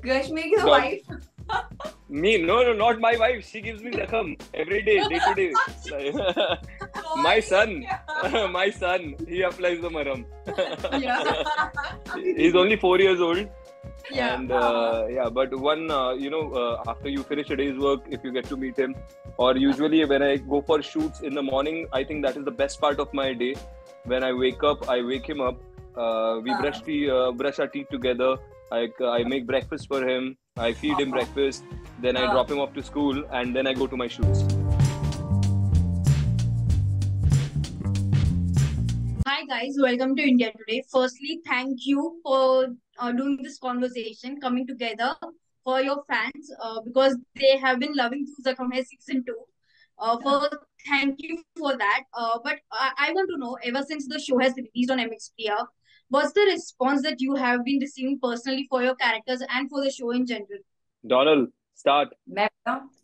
Kashmir ki God. wife. Me? No, not my wife. She gives me Zakhm every day, day to day. My son, my son, he applies the marham. Yeah. He's only 4 years old. Yeah. And but after you finish a day's work, if you get to meet him, or usually when I go for shoots in the morning, I think that is the best part of my day. When I wake up, I wake him up. We brush our teeth together. I make breakfast for him. I feed him breakfast. Then I drop him off to school, and then I go to my shoots. Hi guys, welcome to India Today. Firstly, thank you for doing this conversation, coming together for your fans because they have been loving Tu Zakhm Hai season 2. First, thank you for that. But I want to know, ever since the show has released on MX Player, what's the response that you have been receiving personally for your characters and for the show in general? Donald, start.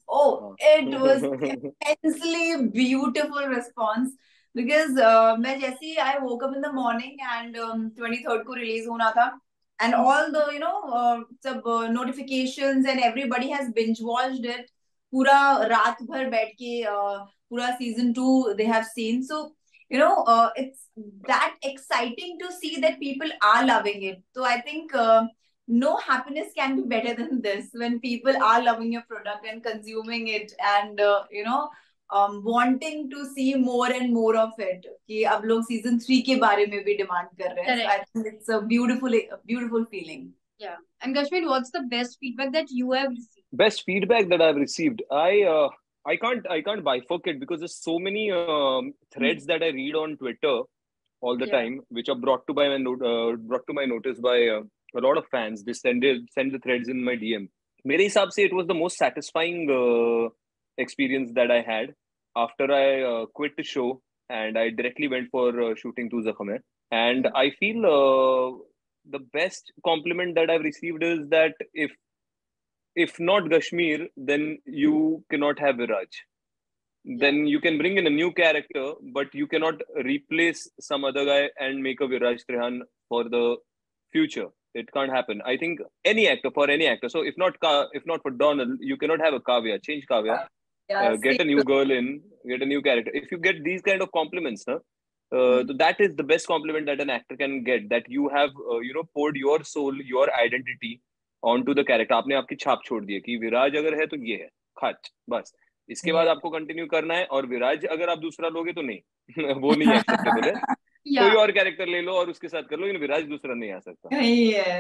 Oh, it was immensely beautiful response because मैं जैसे I woke up in the morning and 23rd को release होना था and all the सब notifications and everybody has binge watched it पूरा रात भर बैठ के पूरा season 2 they have seen, so it's that exciting to see that people are loving it. So I think no happiness can be better than this when people are loving your product and consuming it and wanting to see more and more of it. कि अब लोग season 3 के बारे में भी demand कर रहे हैं. So I think it's a beautiful feeling. Yeah. And Kashmir, what's the best feedback that you have received? Best feedback that I've received, I can't bifurcate because there's so many threads that I read on Twitter all the time, which are brought to my notice by a lot of fans. They send the threads in my DM. मेरे हिसाब से it was the most satisfying experience that I had after I quit the show and I directly went for shooting Tu Zakhm Hai. And I feel the best compliment that I've received is that if not Gashmeer, then you cannot have Viraj. Then you can bring in a new character, but you cannot replace some other guy and make a Viraj Trehan for the future. It can't happen. I think for any actor. So if not for Donald, you cannot have a Kavya. Change Kavya. Get a new girl in. Get a new character. If you get these kind of compliments, that is the best compliment that an actor can get. That you have poured your soul, your identity onto the character. आपने आपकी छाप छोड़ दी है कि विराज अगर है तो ये है खाच बस. इसके बाद आपको कंटिन्यू करना है और विराज अगर आप दूसरा लोगे तो नहीं वो नहीं एक्सेप्टेबल है. कोई और कैरेक्टर ले लो और उसके साथ कर लो, लेकिन विराज दूसरा नहीं आ सकता.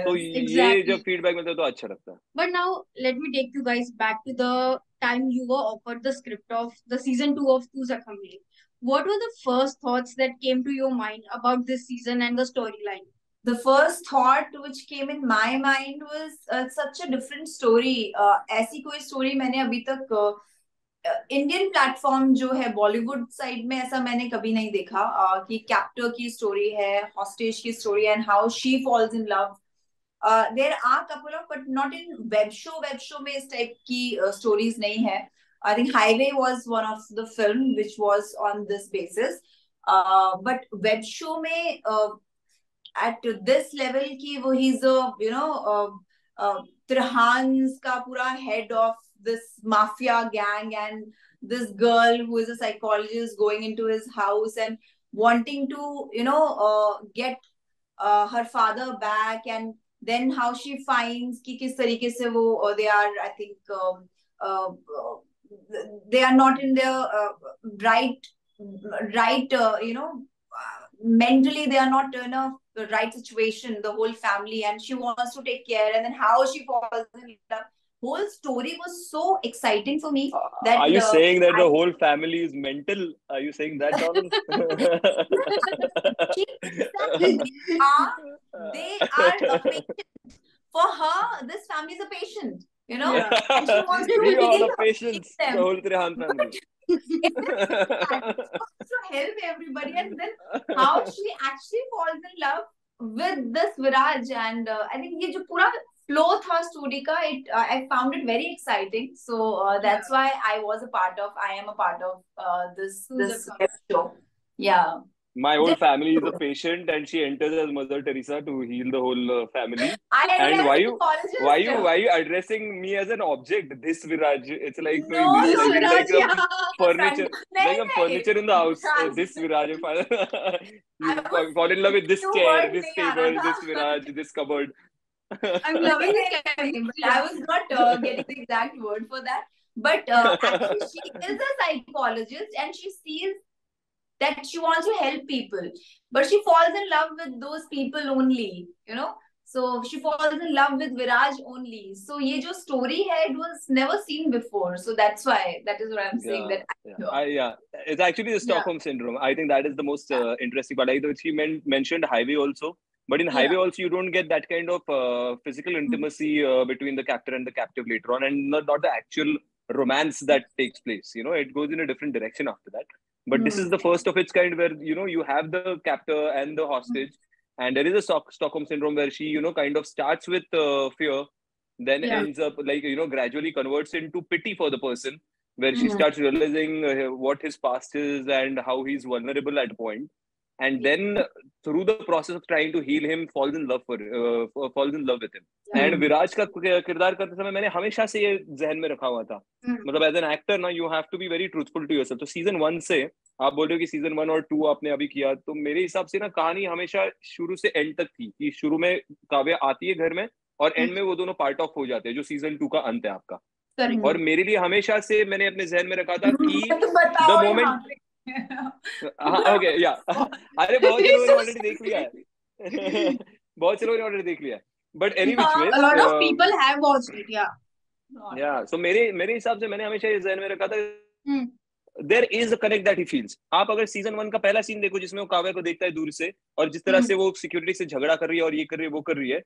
तो ये जब फीडबैक मिलता है तो अच्छा लगता है. But now let me take you guys back to the time you were offered the script of the season 2 of Tu Zakhm Hai. What were the first thoughts that came to your mind about this season and the storyline? The first thought which came in my mind was such a different story. ऐसी कोई story मैंने अभी तक Indian platform जो है Bollywood side में ऐसा मैंने कभी नहीं देखा कि कैप्टर की स्टोरी है, हॉस्टेज की story and how she falls in love. There are couple of but not in web show में इस टाइप की स्टोरीज नहीं है. I think Highway was one of the film which was on this basis, but web show में at this level ki wo he's a Trahans ka pura head of this mafia gang and this girl who is a psychologist going into his house and wanting to get her father back, and then how she finds ki kis tarike se wo they are, I think they are not in their right mentally they are not in a the right situation, the whole family, and she wants to take care, and then how she falls in love. Whole story was so exciting for me that are you saying that the whole family is mental? Are you saying that, Donald? They are a patient. For her, this family is a patient, and she wants to we heal are the patients, the whole Trehan family. To help everybody, and then how she actually falls in love with this Viraj, and I think ये जो पूरा flow था story का, I found it very exciting. So that's why I am a part of this web show. Yeah. My whole family is a patient, and she enters as Mother Teresa to heal the whole family. I And am why a you gynecologist. addressing me as an object? This Viraj, it's like No, This no, it's Viraj, like a yeah. furniture, नहीं like a नहीं furniture in the house. Viraj, This Viraj, I you was fall in love with this जो chair, word this नहीं आ table, रहा this था. Viraj, this cupboard. I'm नहीं loving the नहीं नहीं, but chemistry. I Yeah. was not getting the exact word for that. But actually, she is a psychologist, and she sees that she wants to help people, but she falls in love with those people only, you know. So she falls in love with Viraj only. So ये जो story है, it was never seen before. So that's why, that is what I'm saying, Yeah, that yeah. It's actually the Yeah. Stockholm syndrome. I think that is the most interesting part. I thought she mentioned Highway also, but in Yeah. Highway also you don't get that kind of physical intimacy between the captor and the captive later on, and not the actual romance that takes place. You know, it goes in a different direction after that. But this is the first of its kind where you have the captor and the hostage, and there is a Stockholm syndrome where she kind of starts with fear, then Yeah. ends up like gradually converts into pity for the person, where she Mhm. starts realizing what his past is and how he's vulnerable at a point, and then through the process of trying to heal him, falls in love with him. And Viraj का किरदार करते समय मैंने हमेशा से ये जहन में रखा हुआ था, मतलब एज एन एक्टर ना you have to be very truthful to yourself. तो सीजन 1 से आप बोल रहे हो कि सीजन 1 और 2 आपने अभी किया, तो मेरे हिसाब से ना कहानी हमेशा शुरू से एंड तक थी कि शुरू में काव्या आती है घर में और एंड में वो दोनों पार्ट ऑफ हो जाते हैं, जो सीजन 2 का अंत है आपका. Correct. और मेरे लिए हमेशा से मैंने अपने जहन में रखा था कि तो द बताओ यहाँ मोमेंट पे. हाँ ओके या अरे बहुत से लोगों ने ऑलरेडी देख लिया है. बहुत से लोगों ने ऑलरेडी देख लिया है, but any which A ways lot of people have watched it. Yeah. या सो मेरे हिसाब से मैंने हमेशा ये जहन में रखा था Hmm. There is a connect that he feels. आप अगर सीजन 1 का पहला सीन देखो जिसमें वो काव्या को देखता है दूर से और जिस तरह से वो सिक्योरिटी से झगड़ा कर रही है और ये कर रही है वो कर रही है,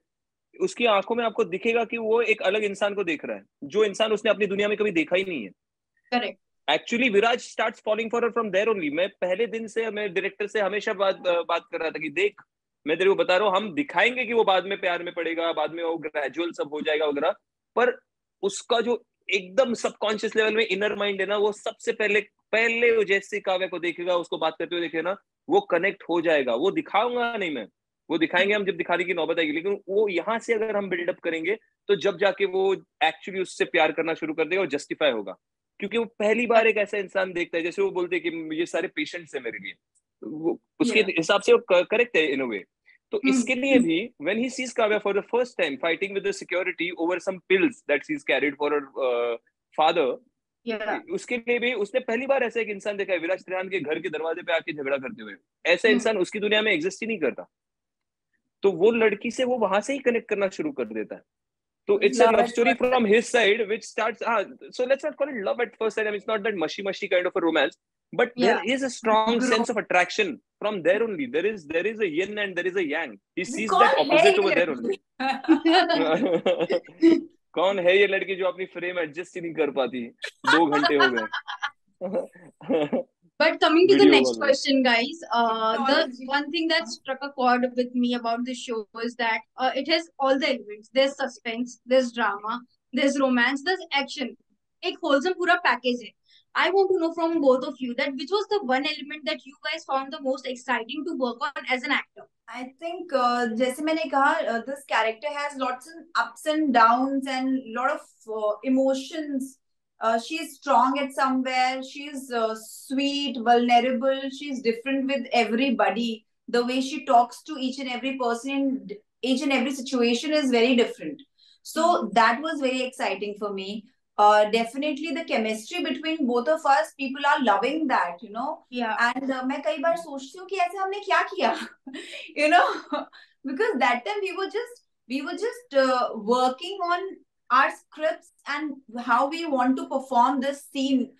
उसकी आंखों में आपको दिखेगा कि वो एक अलग इंसान को देख रहा है, जो इंसान उसने अपनी दुनिया में कभी देखा ही नहीं है. Correct. Actually Viraj starts falling for her from there only. मैं पहले दिन से मैं डायरेक्टर से हमेशा बात कर रहा था कि देख, मैं तेरे को बता रहा हूँ, हम दिखाएंगे कि वो बाद में प्यार में पड़ेगा, बाद में वो ग्रेजुअल सब हो जाएगा वगैरह, पर उसका जो एकदम सबकॉन्शियस लेवल में इनर माइंड है ना, वो सबसे पहले वो जैसे काव्या को देखेगा, उसको बात करते हुए देखेगा ना, वो कनेक्ट हो जाएगा. वो दिखाऊंगा नहीं मैं, वो दिखाएंगे हम जब दिखाने की नौबत आएगी, लेकिन वो यहाँ से अगर हम बिल्डअप करेंगे तो जब जाके वो एक्चुअली उससे प्यार करना शुरू कर देगा और जस्टिफाई होगा, क्योंकि वो पहली बार एक ऐसा इंसान देखता है, जैसे वो बोलते हैं कि ये सारे पेशेंट्स है मेरे लिए, वो उसके हिसाब से वो करेक्ट है इन अ वे. तो इसके लिए भी when he sees Kavya for the first time fighting with the security over some pills that she's carried for her father, Yeah. उसके लिए भी उसने पहली बार ऐसा एक इंसान देखा है विराज त्रियान के घर के दरवाजे पे आके झगड़ा करते हुए. ऐसा इंसान उसकी दुनिया में एग्जिस्ट ही नहीं करता. तो वो लड़की से वो वहां से ही कनेक्ट करना शुरू कर देता है. So it's a love story from his side, which starts. So let's not call it love at first sight. I mean, it's not that mushy kind of a romance, but there is a strong sense of attraction from there only. There is a yin and there is a yang. He sees that opposite over there only. कौन है ये लड़की जो अपनी frame adjust ही नहीं कर पाती? 2 घंटे हो गए. But coming to the Video next वाला. question, guys, the Technology. one thing that struck a chord with me about this show is that it has all the elements. There's suspense, there's drama, there's romance, there's action. एक wholesome पूरा package है. I want to know from both of you that which was the one element that you guys found the most exciting to work on as an actor. I think जैसे मैंने कहा, this character has lots of ups and downs and lot of emotions. She's strong at somewhere. She's sweet, vulnerable. She's different with everybody. The way she talks to each and every person in each and every situation is very different. So that was very exciting for me. Definitely the chemistry between both of us, people are loving that, you know. Yeah. And मैं कई बार सोचती हूँ कि ऐसे हमने क्या किया, you know, because that time we were just working on our scripts and how we want to perform this scene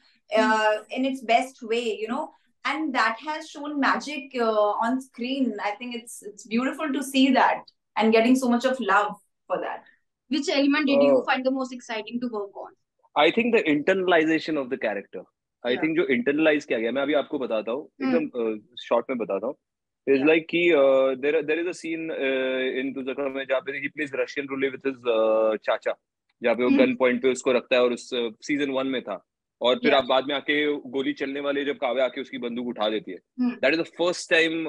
in its best way, you know, and that has shown magic on screen. I think it's beautiful to see that and getting so much of love for that. Which element did you find the most exciting to work on? I think the internalization of the character. I Yeah. think जो internalize किया गया, मैं अभी आपको बताता हूँ, एकदम short में बताता हूँ. It's Yeah. like कि there is a scene in Tu Zakhm Hai जहाँ पे he plays Russian roulette with his चाचा, जहाँ पे वो गन पॉइंट पे उसको रखता है, और उस सीजन 1 में था. और फिर आप बाद में आके गोली चलने वाले जब काव्या आके उसकी बंदूक उठा देती है, that is the first time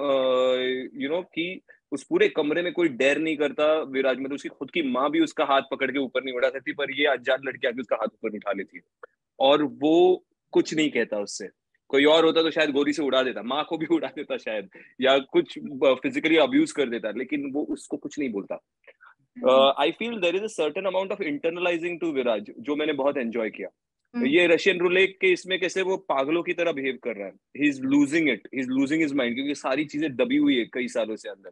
कि उस पूरे कमरे में कोई डेयर नहीं करता विराज, मतलब उसकी खुद की माँ भी उसका हाथ पकड़ के ऊपर नहीं उठा सकती, पर ये अनजान लड़की आके उसका हाथ ऊपर उठा लेती है और वो कुछ नहीं कहता उससे। कोई और होता तो शायद गोली से उड़ा देता, माँ को भी उड़ा देता शायद, या कुछ फिजिकली अब्यूज कर देता, लेकिन वो उसको कुछ नहीं बोलता। I feel there is a certain amount of internalising to Viraj जो मैंने बहुत एंजॉय किया। ये रशियन रूलेट के इसमें कैसे वो पागलों की तरह बिहेव कर रहा है, he is losing it, he is losing his mind, क्योंकि सारी चीजें दबी हुई है कई सालों से अंदर।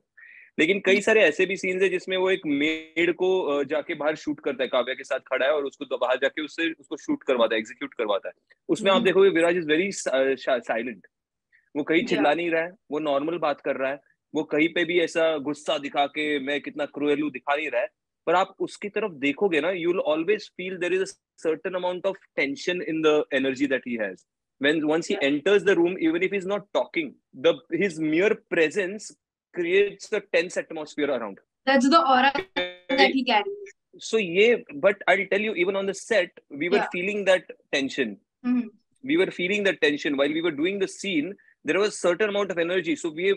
लेकिन कई सारे ऐसे भी सीन्स है जिसमें वो एक मेड को जाके बाहर शूट करता है, काव्या के साथ खड़ा है और उसको बाहर जाके उससे उसको शूट करवाता है, एग्जीक्यूट करवाता है। उसमें आप देखोगे विराज इज वेरी साइलेंट, वो कहीं चिल्ला नहीं रहा है, वो नॉर्मल बात कर रहा है, वो कहीं पे भी ऐसा गुस्सा दिखा के मैं कितना क्रूएल हूं दिखा नहीं रहा है। पर आप उसकी तरफ देखोगे ना, you will always feel there is a certain amount of tension in the energy that he has when once he enters the room, even if he's not talking, his mere presence creates a tense atmosphere around. That's the aura that he carries. So but I'll tell you, even on the set we were feeling that tension. We were feeling that tension while we were doing the scene. There was certain amount of energy, so we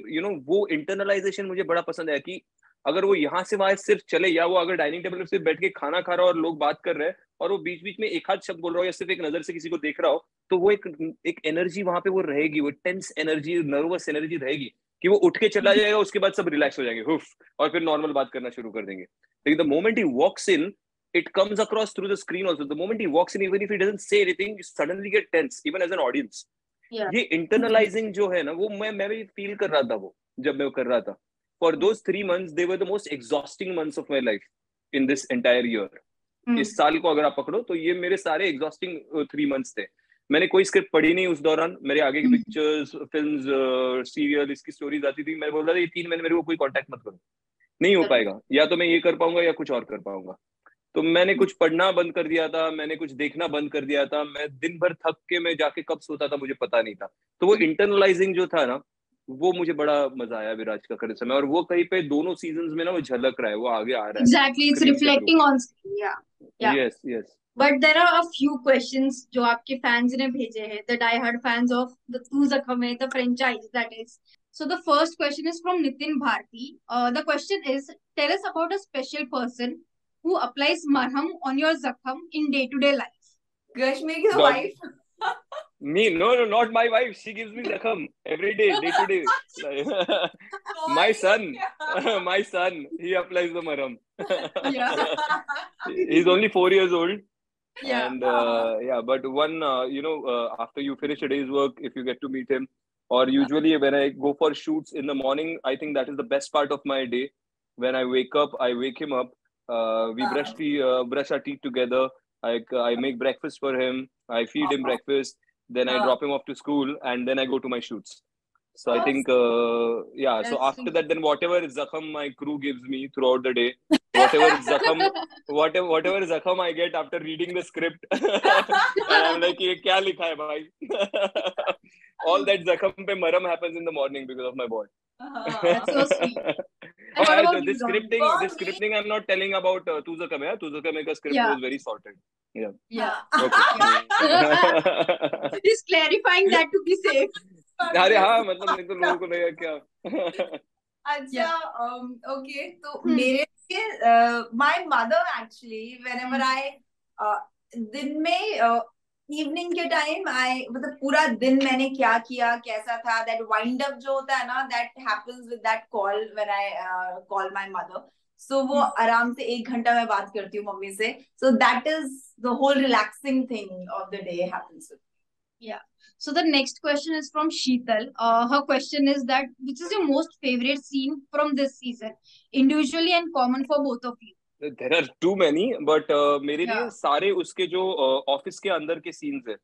वो internalization मुझे बड़ा पसंद है कि अगर वो यहाँ से वहां सिर्फ चले, या वो अगर डाइनिंग टेबल पर सिर्फ बैठ के खाना खा रहा हो और लोग बात कर रहे हैं और वो बीच बीच में एक हाथ शब्द बोल रहा हो या सिर्फ एक नजर से किसी को देख रहा हो, तो वो एक एनर्जी वहां पे वो रहेगी, वो टेंस एनर्जी, नर्वस एनर्जी रहेगी कि वो उठ के चला जाएगा, उसके बाद सब रिलैक्स हो जाएंगे, हुफ, और फिर नॉर्मल बात करना शुरू कर देंगे। लेकिन the moment he walks in, it comes across through the screen also. The moment he walks in, even if he doesn't say anything, you suddenly get tense, even as an audience. ये internalizing जो है ना, वो मैं भी feel कर रहा था वो जब मैं वो कर रहा था। For those 3 months, they were the most exhausting months of my life in this entire year. इस साल को अगर आप पकड़ो तो ये मेरे सारे exhausting 3 months थे। मैंने कोई स्क्रिप्ट पढ़ी नहीं उस दौरान, मेरे आगे की पिक्चर्स, फिल्म्स, सीरियल, इसकी स्टोरीज आती थी, मैं बोल रहा था ये 3 महीने मेरे को कोई कांटेक्ट मत करो, नहीं हो पाएगा, या तो मैं ये कर पाऊंगा या कुछ और कर पाऊंगा। तो मैंने कुछ पढ़ना बंद कर दिया था, मैंने कुछ देखना बंद कर दिया था, मैं दिन भर थक के मैं जाके कब सोता था मुझे पता नहीं था। तो वो इंटरनलाइजिंग जो था ना, वो मुझे बड़ा मजा आया विराज का करते समय, और वो कहीं पे दोनों सीजन्स में ना वो झलक रहा है, वो आगे आ रहा है। Exactly, it's reflecting on screen. Yeah. Yes. But there are a few questions जो आपके fans ने भेजे हैं, the die-hard fans of the Tu Zakhm Hai, the franchise that is. So the first question is from Nitin Bharti. The question is, tell us about a special person who applies marham on your zakham in day-to-day life. Gashmeer's wife. Me? No, not my wife. She gives me zakham every day to day. My son, he applies the marham. He's only 4 years old. And but after you finish a day's work, if you get to meet him, or usually when I go for shoots in the morning, I think that is the best part of my day. When I wake up, I wake him up. We brush our teeth together. I make breakfast for him. I feed him breakfast. Then I drop him off to school, and then I go to my shoots. So I think, so after that, then whatever zakham my crew gives me throughout the day, whatever zakham I get after reading the script, and I'm like, ये क्या लिखा है भाई? All that zakham pe maram happens in the morning because of my boy. That's so sweet. This scripting, I'm not telling about Tu Zakhm Hai. Tu Zakhm Hai का script was very sorted. Yeah. Okay. He's clarifying that to be safe. अरे हाँ, मतलब नहीं तो लोगों को लगेगा क्या। अच्छा, ओके, तो मेरे लिए my mother actually whenever I दिन में इवनिंग के टाइम मतलब पूरा दिन मैंने क्या किया कैसा था, दैट वाइंड अप जो होता है ना, that happens with that call when I call my mother. So वो आराम से 1 घंटा मैं बात करती हूँ मम्मी से, so that is the whole relaxing thing of the day happens with. Yeah. So the next question is from Sheetal. Her question is that which is your most favorite scene from this season, individually and common for both of you? There are too many, but मेरे लिए सारे उसके जो office के अंदर के scenes है,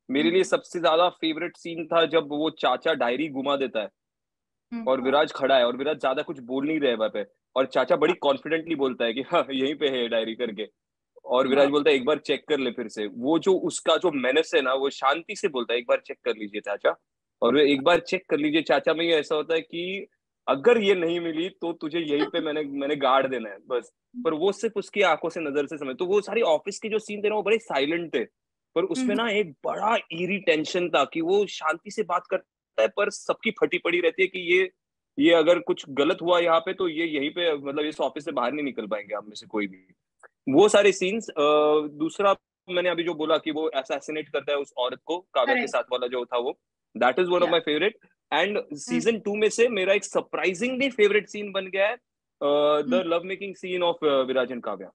मेरे लिए सबसे ज्यादा फेवरेट सीन था जब वो चाचा डायरी घुमा देता है और विराज खड़ा है और विराज ज्यादा कुछ बोल नहीं रहे वहां पे, और चाचा बड़ी कॉन्फिडेंटली बोलता है कि हाँ यहीं पे है डायरी करके, और विराज बोलता है एक बार चेक कर ले फिर से। वो जो उसका जो मेनस है ना, वो शांति से बोलता है एक बार चेक कर लीजिए चाचा, और वो एक बार चेक कर लीजिए चाचा में ये ऐसा होता है कि अगर ये नहीं मिली तो तुझे यहीं पे मैंने गाड़ देना है बस। पर वो सिर्फ उसकी आंखों से नजर से समझ, तो वो सारी ऑफिस के जो सीन थे ना वो बड़े साइलेंट थे, पर उसमें ना एक बड़ा ईरी टेंशन था कि वो शांति से बात करता है पर सबकी फटी पड़ी रहती है कि ये अगर कुछ गलत हुआ यहाँ पे तो ये यहीं पे मतलब इस ऑफिस से बाहर नहीं निकल पाएंगे आप में से कोई भी। वो सारे सीन्स। दूसरा मैंने अभी जो बोला कि वो असैसिनेट करता है उस औरत को, काव्या के करेक्ट। साथ वाला जो था वो, दैट इज वन ऑफ या। My favourite. एंड सीजन 2 में से मेरा एक सरप्राइजिंगली फेवरेट सीन बन गया है the love making scene of Viraj and Kavya.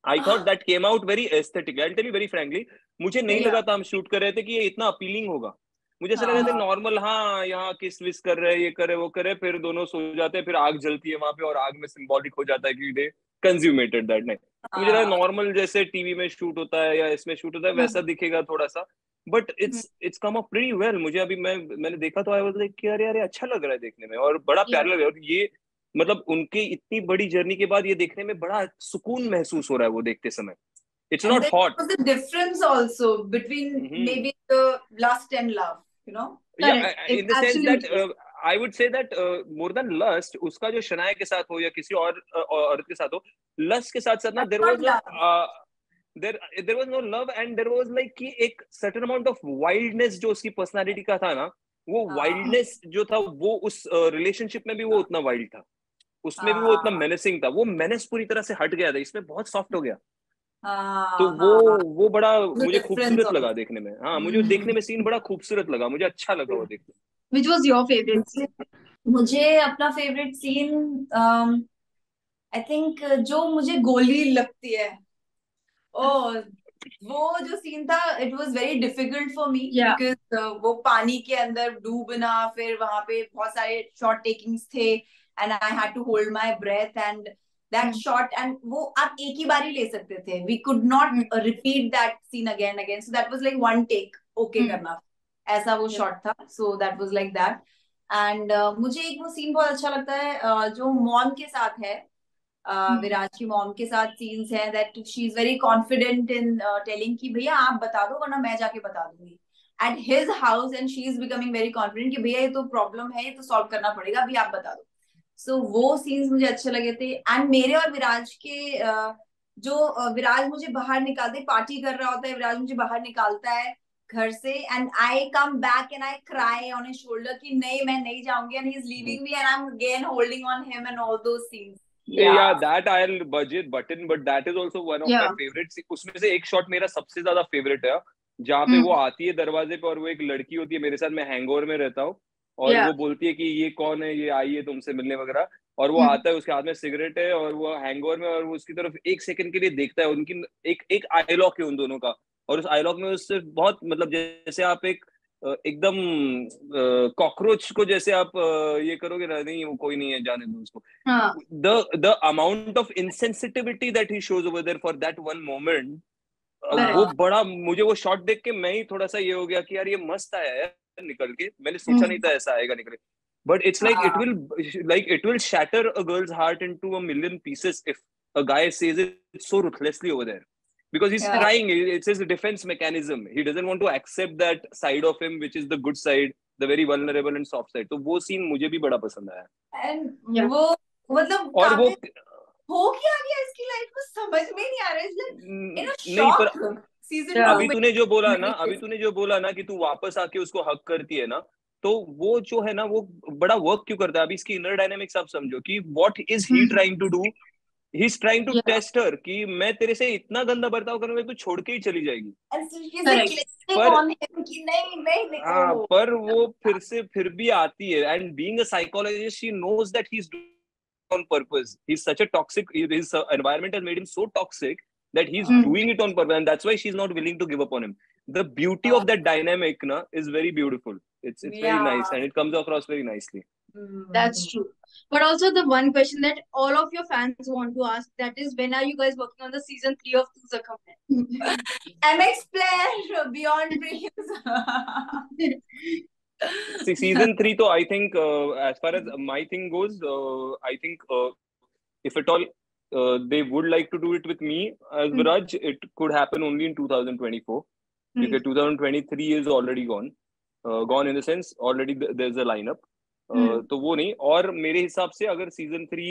I thought that came out very aesthetic, I tell you very frankly. मुझे नहीं या। लगा था हम शूट कर रहे थे कि ये इतना अपीलिंग होगा। मुझे ऐसा लगा था हाँ नॉर्मल, हाँ यहाँ किस विस कर रहे हैं, ये करे वो करे, फिर दोनों सो जाते हैं, फिर आग जलती है वहां पे और आग में सिंबॉलिक हो जाता है कि दे कंज्यूमेटेड दैट नाइट। तो मुझे लगा हाँ नॉर्मल जैसे टीवी में शूट होता है या इसमें शूट होता है वैसा दिखेगा थोड़ा सा। But it's come up pretty well. मुझे अभी मैंने देखा तो आई वाज लाइक कि अरे अरे अच्छा लग रहा है देखने में और बड़ा या। प्यारा लग रहा है। और ये मतलब उनके इतनी बड़ी जर्नी के बाद ये देखने में बड़ा सुकून महसूस हो रहा है वो देखते समय। It's and not there hot. was a difference also between maybe the lust and love, you know. Yeah correct. In the sense that absolutely. I would say that more than lust, उसका जो शनाया के साथ हो या किसी और औरत के साथ हो, लस्ट के साथ साथ ना That's not love. There was no love and there was like कि एक सर्टेन अमाउंट ऑफ वाइल्डनेस जो उसकी पर्सनालिटी का था ना, वो हाँ वाइल्डनेस जो था वो उस रिलेशनशिप में भी वो उतना वाइल्ड था, उसमें भी वो उतना हाँ मेनेसिंग था। वो मेनेस पूरी तरह से हट गया था, इसमें बहुत सॉफ्ट हो गया। तो हाँ वो हाँ वो बड़ा the मुझे difference खूबसूरत लगा also. देखने में। हाँ मुझे देखने हम्म। में सीन बड़ा खूबसूरत लगा, मुझे अच्छा लगा वो देखने विच वाज योर फेवरेट मुझे सीन? मुझे अपना फेवरेट सीन आई थिंक जो मुझे गोली लगती है, ओ वो जो सीन था, it was very difficult for me या। बिकॉज वो पानी के अंदर डूबना, फिर वहां पे बहुत सारे शॉट टेकिंग्स थे and I had to hold my breath and that shot, and वो आप एक ही बार ही ले सकते थे, we could not repeat that scene again again, so that was like one take okay करना, ऐसा वो या। शॉट था, so that was like that. And मुझे एक वो सीन बहुत अच्छा लगता है जो मॉम के साथ है, विराज की मॉम के साथ सीन्स हैं that she is very confident in telling कि भैया आप बता दो वरना मैं जाके बता दूंगी at his house, and she is becoming very confident कि भैया ये तो प्रॉब्लम है, ये तो सॉल्व करना पड़ेगा, अभी आप बता दो। सो वो सीन्स मुझे अच्छे लगे थे। एंड मेरे और विराज के जो विराज मुझे बाहर निकालते, पार्टी कर रहा होता है विराज, मुझे बाहर निकालता है घर से and I come back and I cry on his shoulder कि नहीं मैं नहीं जाऊंगी, एंड ही इज में। Leaving me and I am again holding on him and all those scenes. Yeah, Yeah. that I'll budget button, but that is also one of my या। favorites. उसमें से एक शॉट मेरा सबसे ज्यादा favourite है, जहाँ पे वो आती है दरवाजे पे और वो एक लड़की होती है मेरे साथ, मैं हैंगओवर में रहता हूँ, और या। वो बोलती है कि ये कौन है, ये आई है तुमसे मिलने वगैरह, और वो आता है उसके हाथ में सिगरेट है और वो हैंगओवर में, और वो उसकी तरफ एक सेकंड के लिए देखता है। उनकी एक एक आई लॉक है उन दोनों का, और उस आई लॉक में उससे बहुत मतलब जैसे आप एक एकदम कॉकरोच को जैसे आप ये करोगे ना, नहीं वो कोई नहीं है जाने दो उसको, हाँ। the amount of insensitivity that he shows over there for that one moment, वो करेक्ट। बड़ा मुझे वो शॉट देख के मैं ही थोड़ा सा ये हो गया कि यार ये मस्त आया है निकल के, मैंने सोचा नहीं था ऐसा आएगा निकल के। But it's like it will shatter a girl's heart into a million pieces if a guy says it so ruthlessly over there, because he's Yeah. trying, it's his defense mechanism, he doesn't want to accept that side of him which is the good side, the very vulnerable and soft side। तो वो scene मुझे भी बड़ा पसंद आया। And या। वो मतलब और वो काव्य हो क्या गया इसकी लाइफ में समझ में नहीं आ रहा है, लाइक इन अ नहीं पर शॉक सीजन या। 2 अभी में। तूने जो बोला ना, अभी तूने जो बोला ना कि तू वापस आके उसको हक करती है ना, तो वो जो है ना वो बड़ा वर्क क्यों करता है। अभी इसकी इनर डायनेमिक्स आप समझो कि what is he trying to do, he is trying to या। टेस्ट हर कि मैं तेरे से इतना गंदा बर्ताव करूंगा तो छोड़ के ही चली जाएगी। And she is like correct. Clinging पर ऑन हिम कि नहीं नहीं नहीं, हाँ, ओह पर वो फिर भी आती है, and being a psychologist she knows that he is on purpose, he's such a toxic, his environment has made him so toxic that he's doing it on purpose, and that's why she's not willing to give up on him. The beauty of that dynamic na is very beautiful, it's very nice yeah. and it comes across very nicely। That's true. But also the one question that all of your fans want to ask, that is, when are you guys working on the season 3 of Tu Zakhm Hai? MX player beyond dreams. See, season 3 तो I think as far as my thing goes, I think if at all they would like to do it with me as Viraj, it could happen only in 2024, because 2023 is already gone, gone in the sense already there's a lineup, तो वो नहीं। और मेरे हिसाब से अगर season 3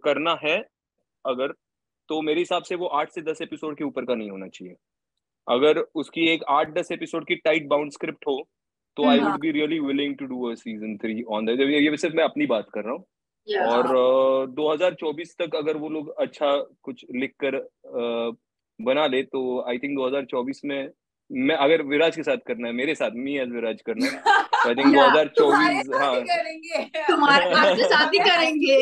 करना है अगर, तो मेरे हिसाब से वो 8 से 10 एपिसोड के ऊपर का नहीं होना चाहिए। अगर उसकी एक 8-10 एपिसोड की टाइट बाउंड स्क्रिप्ट हो तो I would be really willing to do a season 3 on the, ये सिर्फ मैं अपनी बात कर रहा हूँ। और 2024 तक अगर वो लोग अच्छा कुछ लिख कर बना ले तो आई थिंक 2024 में, मैं अगर विराज के साथ करना है, मेरे साथ, मी एज विराज करना है, तो आई थिंक तुम्हारे 2024, साथ ही हाँ। करेंगे। तुम्हारे आपके साथ ही करेंगे।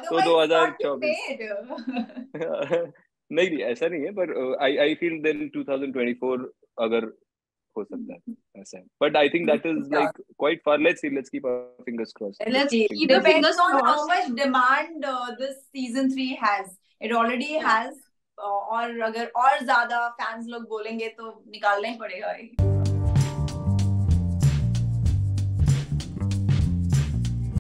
तो अदरवाइज नॉट बी 2024 मेड। नहीं नहीं ऐसा नहीं है, पर आई आई फील देन 2024 अगर हो सकता है ऐसा है, but I think that is like quite far. Let's see, let's keep our fingers crossed. Let's keep the Depends fingers on how crossed. much demand this season 3 has. It already Yeah. has. और अगर और ज्यादा fans लोग बोलेंगे तो निकालना ही पड़ेगा।